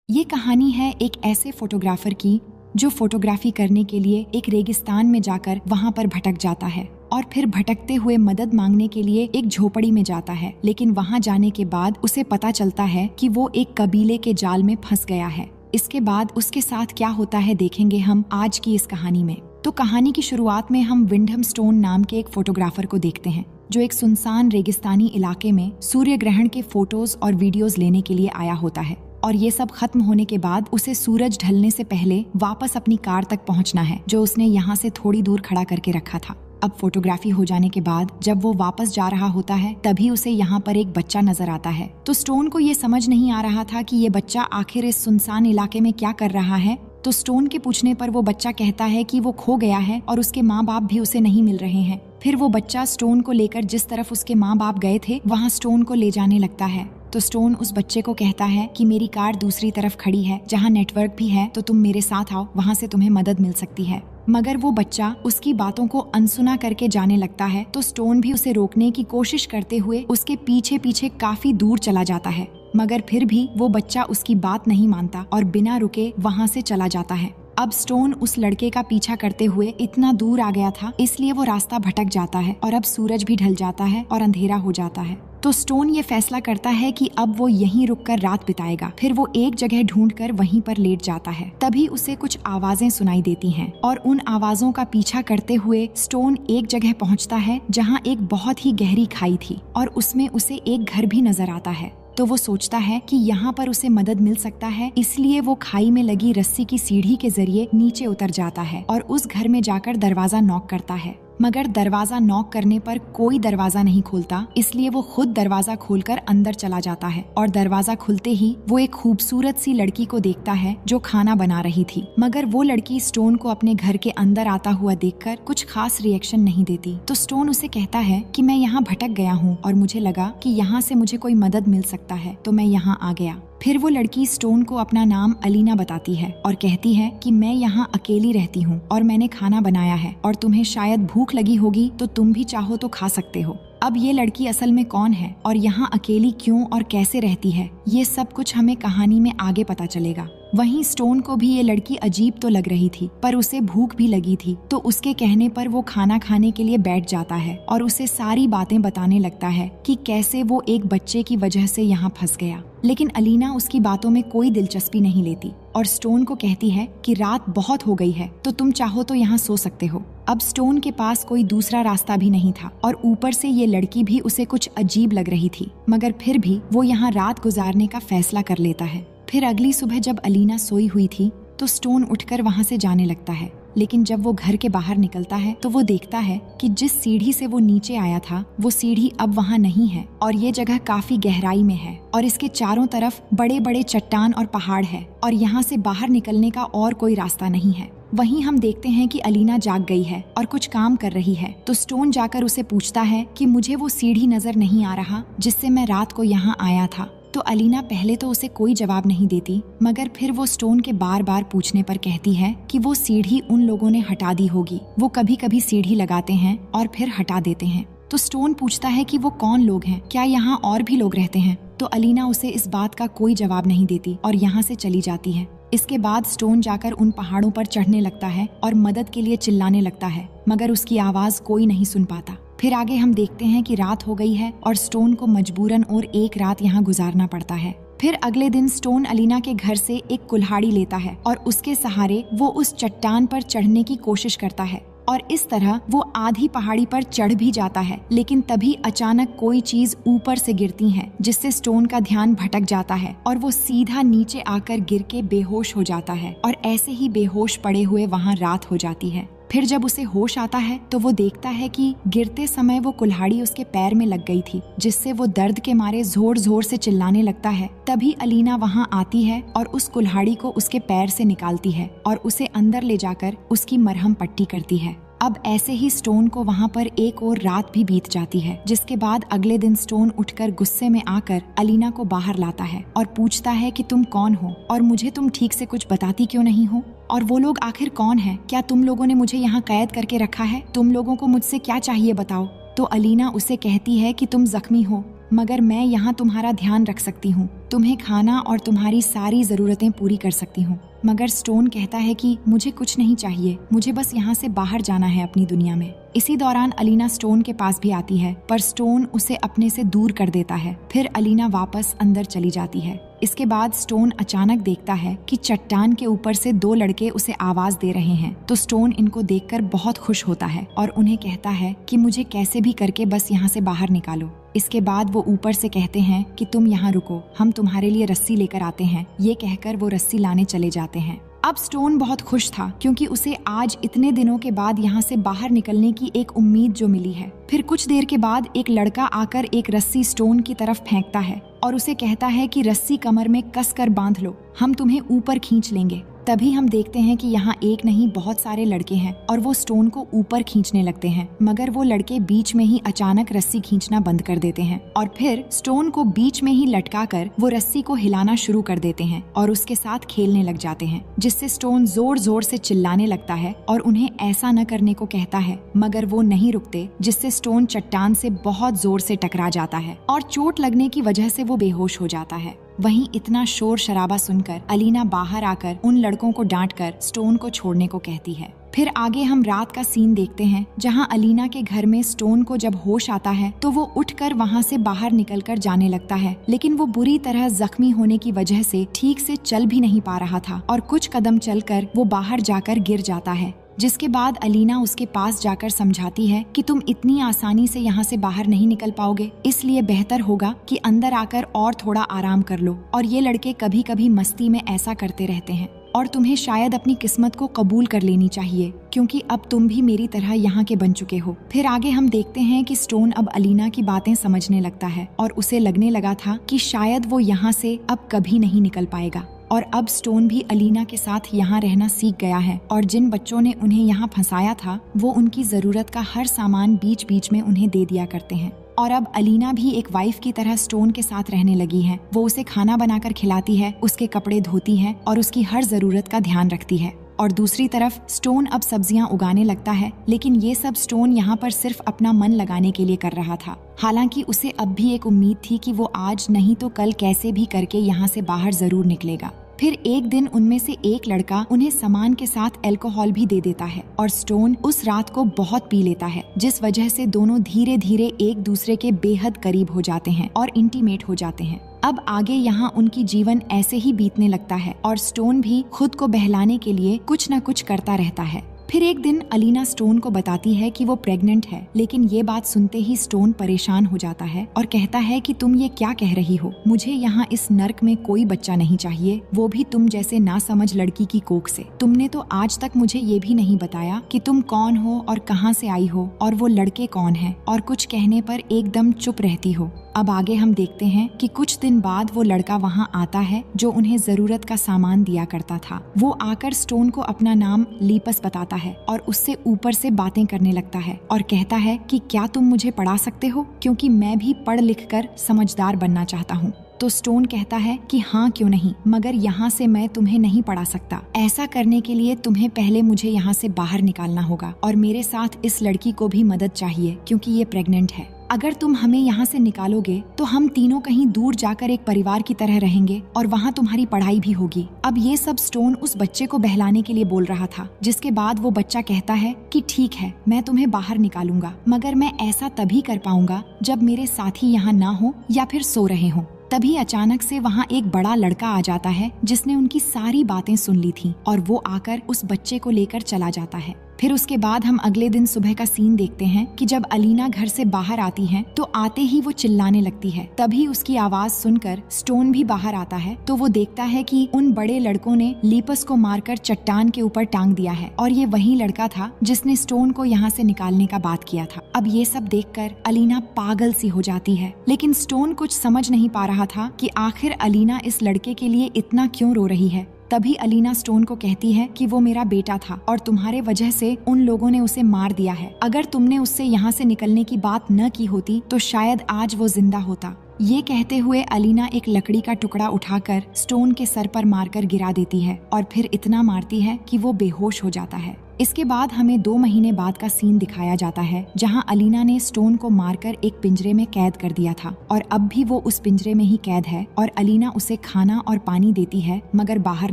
ये कहानी है एक ऐसे फोटोग्राफर की जो फोटोग्राफी करने के लिए एक रेगिस्तान में जाकर वहाँ पर भटक जाता है और फिर भटकते हुए मदद मांगने के लिए एक झोपड़ी में जाता है। लेकिन वहाँ जाने के बाद उसे पता चलता है कि वो एक कबीले के जाल में फंस गया है। इसके बाद उसके साथ क्या होता है देखेंगे हम आज की इस कहानी में। तो कहानी की शुरुआत में हम विंडहम स्टोन नाम के एक फोटोग्राफर को देखते हैं जो एक सुनसान रेगिस्तानी इलाके में सूर्य ग्रहण के फोटोज और वीडियोज लेने के लिए आया होता है। और ये सब खत्म होने के बाद उसे सूरज ढलने से पहले वापस अपनी कार तक पहुंचना है जो उसने यहाँ से थोड़ी दूर खड़ा करके रखा था। अब फोटोग्राफी हो जाने के बाद जब वो वापस जा रहा होता है तभी उसे यहाँ पर एक बच्चा नजर आता है। तो स्टोन को ये समझ नहीं आ रहा था कि ये बच्चा आखिर इस सुनसान इलाके में क्या कर रहा है। तो स्टोन के पूछने पर वो बच्चा कहता है कि वो खो गया है और उसके माँ बाप भी उसे नहीं मिल रहे हैं। फिर वो बच्चा स्टोन को लेकर जिस तरफ उसके माँ बाप गए थे वहाँ स्टोन को ले जाने लगता है। तो स्टोन उस बच्चे को कहता है कि मेरी कार दूसरी तरफ खड़ी है जहाँ नेटवर्क भी है, तो तुम मेरे साथ आओ, वहाँ से तुम्हें मदद मिल सकती है। मगर वो बच्चा उसकी बातों को अनसुना करके जाने लगता है। तो स्टोन भी उसे रोकने की कोशिश करते हुए उसके पीछे पीछे काफी दूर चला जाता है, मगर फिर भी वो बच्चा उसकी बात नहीं मानता और बिना रुके वहाँ से चला जाता है। अब स्टोन उस लड़के का पीछा करते हुए इतना दूर आ गया था, इसलिए वो रास्ता भटक जाता है और अब सूरज भी ढल जाता है और अंधेरा हो जाता है। तो स्टोन ये फैसला करता है कि अब वो यहीं रुककर रात बिताएगा। फिर वो एक जगह ढूंढकर वहीं पर लेट जाता है। तभी उसे कुछ आवाजें सुनाई देती हैं और उन आवाजों का पीछा करते हुए स्टोन एक जगह पहुंचता है जहां एक बहुत ही गहरी खाई थी और उसमें उसे एक घर भी नजर आता है। तो वो सोचता है कि यहाँ पर उसे मदद मिल सकता है, इसलिए वो खाई में लगी रस्सी की सीढ़ी के जरिए नीचे उतर जाता है और उस घर में जाकर दरवाजा नॉक करता है। मगर दरवाजा नॉक करने पर कोई दरवाजा नहीं खोलता, इसलिए वो खुद दरवाजा खोलकर अंदर चला जाता है और दरवाजा खुलते ही वो एक खूबसूरत सी लड़की को देखता है जो खाना बना रही थी। मगर वो लड़की स्टोन को अपने घर के अंदर आता हुआ देखकर कुछ खास रिएक्शन नहीं देती। तो स्टोन उसे कहता है कि मैं यहाँ भटक गया हूँ और मुझे लगा कि यहाँ से मुझे कोई मदद मिल सकता है, तो मैं यहाँ आ गया। फिर वो लड़की स्टोन को अपना नाम अलीना बताती है और कहती है कि मैं यहाँ अकेली रहती हूँ और मैंने खाना बनाया है और तुम्हें शायद भूख लगी होगी, तो तुम भी चाहो तो खा सकते हो। अब ये लड़की असल में कौन है और यहाँ अकेली क्यों और कैसे रहती है, ये सब कुछ हमें कहानी में आगे पता चलेगा। वहीं स्टोन को भी ये लड़की अजीब तो लग रही थी, पर उसे भूख भी लगी थी, तो उसके कहने पर वो खाना खाने के लिए बैठ जाता है और उसे सारी बातें बताने लगता है कि कैसे वो एक बच्चे की वजह से यहाँ फंस गया। लेकिन अलीना उसकी बातों में कोई दिलचस्पी नहीं लेती और स्टोन को कहती है कि रात बहुत हो गई है, तो तुम चाहो तो यहाँ सो सकते हो। अब स्टोन के पास कोई दूसरा रास्ता भी नहीं था और ऊपर से ये लड़की भी उसे कुछ अजीब लग रही थी, मगर फिर भी वो यहाँ रात गुजारने का फैसला कर लेता है। फिर अगली सुबह जब अलीना सोई हुई थी तो स्टोन उठकर वहाँ से जाने लगता है। लेकिन जब वो घर के बाहर निकलता है तो वो देखता है कि जिस सीढ़ी से वो नीचे आया था वो सीढ़ी अब वहाँ नहीं है और ये जगह काफी गहराई में है और इसके चारों तरफ बड़े बड़े चट्टान और पहाड़ है और यहाँ से बाहर निकलने का और कोई रास्ता नहीं है। वहीं हम देखते हैं कि अलीना जाग गई है और कुछ काम कर रही है। तो स्टोन जाकर उसे पूछता है कि मुझे वो सीढ़ी नजर नहीं आ रहा जिससे मैं रात को यहाँ आया था। तो अलीना पहले तो उसे कोई जवाब नहीं देती, मगर फिर वो स्टोन के बार बार पूछने पर कहती है कि वो सीढ़ी उन लोगों ने हटा दी होगी। वो कभी कभी सीढ़ी लगाते हैं और फिर हटा देते हैं। तो स्टोन पूछता है कि वो कौन लोग हैं, क्या यहाँ और भी लोग रहते हैं। तो अलीना उसे इस बात का कोई जवाब नहीं देती और यहाँ से चली जाती है। इसके बाद स्टोन जाकर उन पहाड़ों पर चढ़ने लगता है और मदद के लिए चिल्लाने लगता है, मगर उसकी आवाज कोई नहीं सुन पाता। फिर आगे हम देखते हैं कि रात हो गई है और स्टोन को मजबूरन और एक रात यहाँ गुजारना पड़ता है। फिर अगले दिन स्टोन अलीना के घर से एक कुल्हाड़ी लेता है और उसके सहारे वो उस चट्टान पर चढ़ने की कोशिश करता है और इस तरह वो आधी पहाड़ी पर चढ़ भी जाता है। लेकिन तभी अचानक कोई चीज ऊपर से गिरती है जिससे स्टोन का ध्यान भटक जाता है और वो सीधा नीचे आकर गिर के बेहोश हो जाता है और ऐसे ही बेहोश पड़े हुए वहाँ रात हो जाती है। फिर जब उसे होश आता है तो वो देखता है कि गिरते समय वो कुल्हाड़ी उसके पैर में लग गई थी, जिससे वो दर्द के मारे जोर जोर से चिल्लाने लगता है। तभी अलीना वहाँ आती है और उस कुल्हाड़ी को उसके पैर से निकालती है और उसे अंदर ले जाकर उसकी मरहम पट्टी करती है। अब ऐसे ही स्टोन को वहाँ पर एक और रात भी बीत जाती है, जिसके बाद अगले दिन स्टोन उठकर गुस्से में आकर अलीना को बाहर लाता है और पूछता है कि तुम कौन हो और मुझे तुम ठीक से कुछ बताती क्यों नहीं हो, और वो लोग आखिर कौन हैं? क्या तुम लोगों ने मुझे यहाँ कैद करके रखा है? तुम लोगों को मुझसे क्या चाहिए बताओ। तो अलीना उसे कहती है कि तुम जख्मी हो, मगर मैं यहाँ तुम्हारा ध्यान रख सकती हूँ। तुम्हें खाना और तुम्हारी सारी जरूरतें पूरी कर सकती हूँ। मगर स्टोन कहता है कि मुझे कुछ नहीं चाहिए, मुझे बस यहाँ से बाहर जाना है अपनी दुनिया में। इसी दौरान अलीना स्टोन के पास भी आती है, पर स्टोन उसे अपने से दूर कर देता है। फिर अलीना वापस अंदर चली जाती है। इसके बाद स्टोन अचानक देखता है कि चट्टान के ऊपर से 2 लड़के उसे आवाज दे रहे हैं। तो स्टोन इनको देखकर बहुत खुश होता है और उन्हें कहता है कि मुझे कैसे भी करके बस यहाँ से बाहर निकालो। इसके बाद वो ऊपर से कहते हैं कि तुम यहाँ रुको, हम तुम्हारे लिए रस्सी लेकर आते हैं। ये कहकर वो रस्सी लाने चले जाते हैं। अब स्टोन बहुत खुश था क्योंकि उसे आज इतने दिनों के बाद यहाँ से बाहर निकलने की एक उम्मीद जो मिली है। फिर कुछ देर के बाद एक लड़का आकर एक रस्सी स्टोन की तरफ फेंकता है और उसे कहता है कि रस्सी कमर में कस कर बांध लो, हम तुम्हें ऊपर खींच लेंगे। तभी हम देखते हैं कि यहाँ एक नहीं बहुत सारे लड़के हैं और वो स्टोन को ऊपर खींचने लगते हैं, मगर वो लड़के बीच में ही अचानक रस्सी खींचना बंद कर देते हैं और फिर स्टोन को बीच में ही लटकाकर वो रस्सी को हिलाना शुरू कर देते हैं और उसके साथ खेलने लग जाते हैं, जिससे स्टोन जोर जोर से चिल्लाने लगता है और उन्हें ऐसा न करने को कहता है, मगर वो नहीं रुकते, जिससे स्टोन चट्टान से बहुत जोर से टकरा जाता है और चोट लगने की वजह से वो बेहोश हो जाता है। वहीं इतना शोर शराबा सुनकर अलीना बाहर आकर उन लड़कों को डांटकर स्टोन को छोड़ने को कहती है। फिर आगे हम रात का सीन देखते हैं जहां अलीना के घर में स्टोन को जब होश आता है तो वो उठकर वहां से बाहर निकलकर जाने लगता है, लेकिन वो बुरी तरह जख्मी होने की वजह से ठीक से चल भी नहीं पा रहा था और कुछ कदम चलकर वो बाहर जाकर गिर जाता है। जिसके बाद अलीना उसके पास जाकर समझाती है कि तुम इतनी आसानी से यहाँ से बाहर नहीं निकल पाओगे, इसलिए बेहतर होगा कि अंदर आकर और थोड़ा आराम कर लो। और ये लड़के कभी कभी मस्ती में ऐसा करते रहते हैं और तुम्हें शायद अपनी किस्मत को कबूल कर लेनी चाहिए, क्योंकि अब तुम भी मेरी तरह यहाँ के बन चुके हो। फिर आगे हम देखते हैं कि स्टोन अब अलीना की बातें समझने लगता है और उसे लगने लगा था कि शायद वो यहाँ से अब कभी नहीं निकल पाएगा। और अब स्टोन भी अलीना के साथ यहाँ रहना सीख गया है और जिन बच्चों ने उन्हें यहाँ फंसाया था वो उनकी जरूरत का हर सामान बीच बीच में उन्हें दे दिया करते हैं। और अब अलीना भी एक वाइफ की तरह स्टोन के साथ रहने लगी है। वो उसे खाना बनाकर खिलाती है, उसके कपड़े धोती है और उसकी हर जरूरत का ध्यान रखती है। और दूसरी तरफ स्टोन अब सब्जियां उगाने लगता है, लेकिन ये सब स्टोन यहाँ पर सिर्फ अपना मन लगाने के लिए कर रहा था। हालांकि उसे अब भी एक उम्मीद थी कि वो आज नहीं तो कल कैसे भी करके यहाँ से बाहर जरूर निकलेगा। फिर एक दिन उनमें से एक लड़का उन्हें सामान के साथ अल्कोहल भी दे देता है और स्टोन उस रात को बहुत पी लेता है, जिस वजह से दोनों धीरे धीरे एक दूसरे के बेहद करीब हो जाते हैं और इंटीमेट हो जाते हैं। अब आगे यहाँ उनकी जीवन ऐसे ही बीतने लगता है और स्टोन भी खुद को बहलाने के लिए कुछ न कुछ करता रहता है। फिर एक दिन अलीना स्टोन को बताती है कि वो प्रेग्नेंट है, लेकिन ये बात सुनते ही स्टोन परेशान हो जाता है और कहता है कि तुम ये क्या कह रही हो, मुझे यहाँ इस नर्क में कोई बच्चा नहीं चाहिए, वो भी तुम जैसे नासमझ लड़की की कोख से। तुमने तो आज तक मुझे ये भी नहीं बताया कि तुम कौन हो और कहाँ से आई हो और वो लड़के कौन है, और कुछ कहने पर एकदम चुप रहती हो। अब आगे हम देखते हैं कि कुछ दिन बाद वो लड़का वहाँ आता है जो उन्हें जरूरत का सामान दिया करता था। वो आकर स्टोन को अपना नाम लीपस बताता है और उससे ऊपर से बातें करने लगता है और कहता है कि क्या तुम मुझे पढ़ा सकते हो, क्योंकि मैं भी पढ़ लिख कर समझदार बनना चाहता हूँ। तो स्टोन कहता है कि हाँ क्यों नहीं, मगर यहाँ से मैं तुम्हें नहीं पढ़ा सकता। ऐसा करने के लिए तुम्हें पहले मुझे यहाँ से बाहर निकालना होगा और मेरे साथ इस लड़की को भी मदद चाहिए क्योंकि ये प्रेग्नेंट है। अगर तुम हमें यहाँ से निकालोगे तो हम तीनों कहीं दूर जाकर एक परिवार की तरह रहेंगे और वहाँ तुम्हारी पढ़ाई भी होगी। अब ये सब स्टोन उस बच्चे को बहलाने के लिए बोल रहा था, जिसके बाद वो बच्चा कहता है कि ठीक है, मैं तुम्हें बाहर निकालूंगा, मगर मैं ऐसा तभी कर पाऊंगा जब मेरे साथी यहाँ ना हो या फिर सो रहे हो। तभी अचानक से वहाँ एक बड़ा लड़का आ जाता है जिसने उनकी सारी बातें सुन ली थी और वो आकर उस बच्चे को लेकर चला जाता है। फिर उसके बाद हम अगले दिन सुबह का सीन देखते हैं कि जब अलीना घर से बाहर आती है तो आते ही वो चिल्लाने लगती है। तभी उसकी आवाज सुनकर स्टोन भी बाहर आता है तो वो देखता है कि उन बड़े लड़कों ने लीपस को मारकर चट्टान के ऊपर टांग दिया है और ये वही लड़का था जिसने स्टोन को यहाँ से निकालने का बात किया था। अब ये सब देखकर अलीना पागल सी हो जाती है, लेकिन स्टोन कुछ समझ नहीं पा रहा था कि आखिर अलीना इस लड़के के लिए इतना क्यों रो रही है। तभी अलीना स्टोन को कहती है कि वो मेरा बेटा था और तुम्हारे वजह से उन लोगों ने उसे मार दिया है। अगर तुमने उससे यहाँ से निकलने की बात न की होती तो शायद आज वो जिंदा होता। ये कहते हुए अलीना एक लकड़ी का टुकड़ा उठाकर स्टोन के सर पर मारकर गिरा देती है और फिर इतना मारती है कि वो बेहोश हो जाता है। इसके बाद हमें 2 महीने बाद का सीन दिखाया जाता है जहां अलीना ने स्टोन को मारकर एक पिंजरे में कैद कर दिया था और अब भी वो उस पिंजरे में ही कैद है और अलीना उसे खाना और पानी देती है मगर बाहर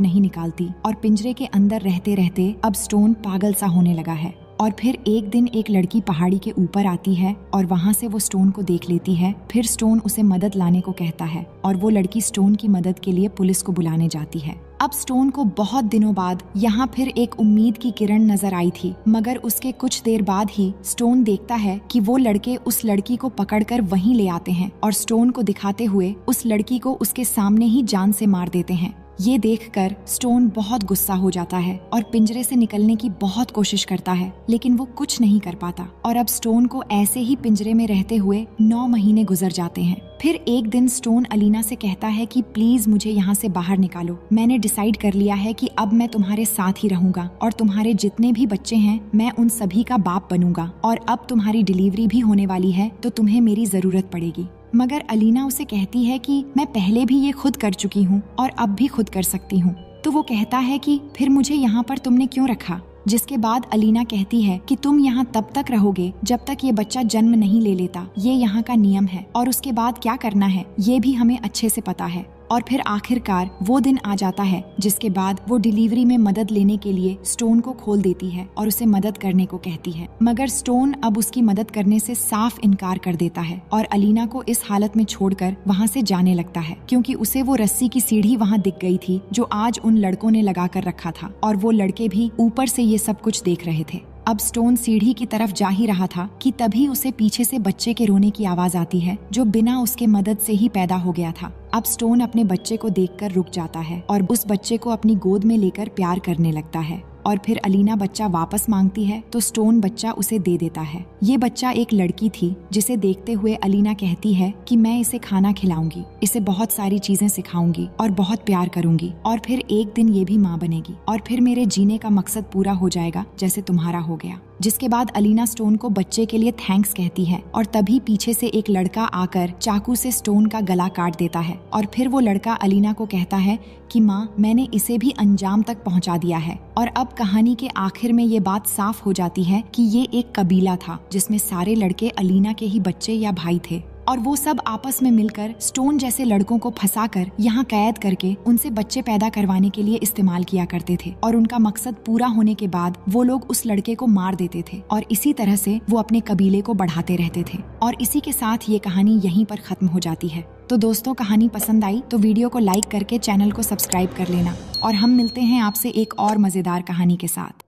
नहीं निकालती और पिंजरे के अंदर रहते रहते अब स्टोन पागल सा होने लगा है। और फिर एक दिन एक लड़की पहाड़ी के ऊपर आती है और वहाँ से वो स्टोन को देख लेती है। फिर स्टोन उसे मदद लाने को कहता है और वो लड़की स्टोन की मदद के लिए पुलिस को बुलाने जाती है। अब स्टोन को बहुत दिनों बाद यहाँ फिर एक उम्मीद की किरण नजर आई थी, मगर उसके कुछ देर बाद ही स्टोन देखता है कि वो लड़के उस लड़की को पकड़कर वहीं ले आते हैं और स्टोन को दिखाते हुए उस लड़की को उसके सामने ही जान से मार देते हैं। ये देखकर स्टोन बहुत गुस्सा हो जाता है और पिंजरे से निकलने की बहुत कोशिश करता है, लेकिन वो कुछ नहीं कर पाता और अब स्टोन को ऐसे ही पिंजरे में रहते हुए 9 महीने गुजर जाते हैं। फिर एक दिन स्टोन अलीना से कहता है कि प्लीज मुझे यहाँ से बाहर निकालो। मैंने डिसाइड कर लिया है कि अब मैं तुम्हारे साथ ही रहूंगा और तुम्हारे जितने भी बच्चे हैं मैं उन सभी का बाप बनूंगा और अब तुम्हारी डिलीवरी भी होने वाली है तो तुम्हें मेरी जरूरत पड़ेगी। मगर अलीना उसे कहती है कि मैं पहले भी ये खुद कर चुकी हूँ और अब भी खुद कर सकती हूँ। तो वो कहता है कि फिर मुझे यहाँ पर तुमने क्यों रखा? जिसके बाद अलीना कहती है कि तुम यहाँ तब तक रहोगे जब तक ये बच्चा जन्म नहीं ले लेता, ये यहाँ का नियम है और उसके बाद क्या करना है ये भी हमें अच्छे से पता है। और फिर आखिरकार वो दिन आ जाता है जिसके बाद वो डिलीवरी में मदद लेने के लिए स्टोन को खोल देती है और उसे मदद करने को कहती है, मगर स्टोन अब उसकी मदद करने से साफ इनकार कर देता है और अलीना को इस हालत में छोड़कर वहाँ से जाने लगता है क्योंकि उसे वो रस्सी की सीढ़ी वहाँ दिख गई थी जो आज उन लड़कों ने लगा कर रखा था और वो लड़के भी ऊपर से ये सब कुछ देख रहे थे। अब स्टोन सीढ़ी की तरफ जा ही रहा था कि तभी उसे पीछे से बच्चे के रोने की आवाज आती है जो बिना उसके मदद से ही पैदा हो गया था। अब स्टोन अपने बच्चे को देखकर रुक जाता है और उस बच्चे को अपनी गोद में लेकर प्यार करने लगता है और फिर अलीना बच्चा वापस मांगती है तो स्टोन बच्चा उसे दे देता है। ये बच्चा एक लड़की थी जिसे देखते हुए अलीना कहती है कि मैं इसे खाना खिलाऊंगी, इसे बहुत सारी चीजें सिखाऊंगी और बहुत प्यार करूंगी और फिर एक दिन ये भी माँ बनेगी और फिर मेरे जीने का मकसद पूरा हो जाएगा जैसे तुम्हारा हो गया। जिसके बाद अलीना स्टोन को बच्चे के लिए थैंक्स कहती है और तभी पीछे से एक लड़का आकर चाकू से स्टोन का गला काट देता है और फिर वो लड़का अलीना को कहता है कि माँ मैंने इसे भी अंजाम तक पहुँचा दिया है। और अब कहानी के आखिर में ये बात साफ हो जाती है कि ये एक कबीला था जिसमें सारे लड़के अलीना के ही बच्चे या भाई थे और वो सब आपस में मिलकर स्टोन जैसे लड़कों को फंसाकर यहाँ कैद करके उनसे बच्चे पैदा करवाने के लिए इस्तेमाल किया करते थे और उनका मकसद पूरा होने के बाद वो लोग उस लड़के को मार देते थे और इसी तरह से वो अपने कबीले को बढ़ाते रहते थे। और इसी के साथ ये कहानी यहीं पर खत्म हो जाती है। तो दोस्तों कहानी पसंद आई तो वीडियो को लाइक करके चैनल को सब्सक्राइब कर लेना और हम मिलते हैं आपसे एक और मजेदार कहानी के साथ।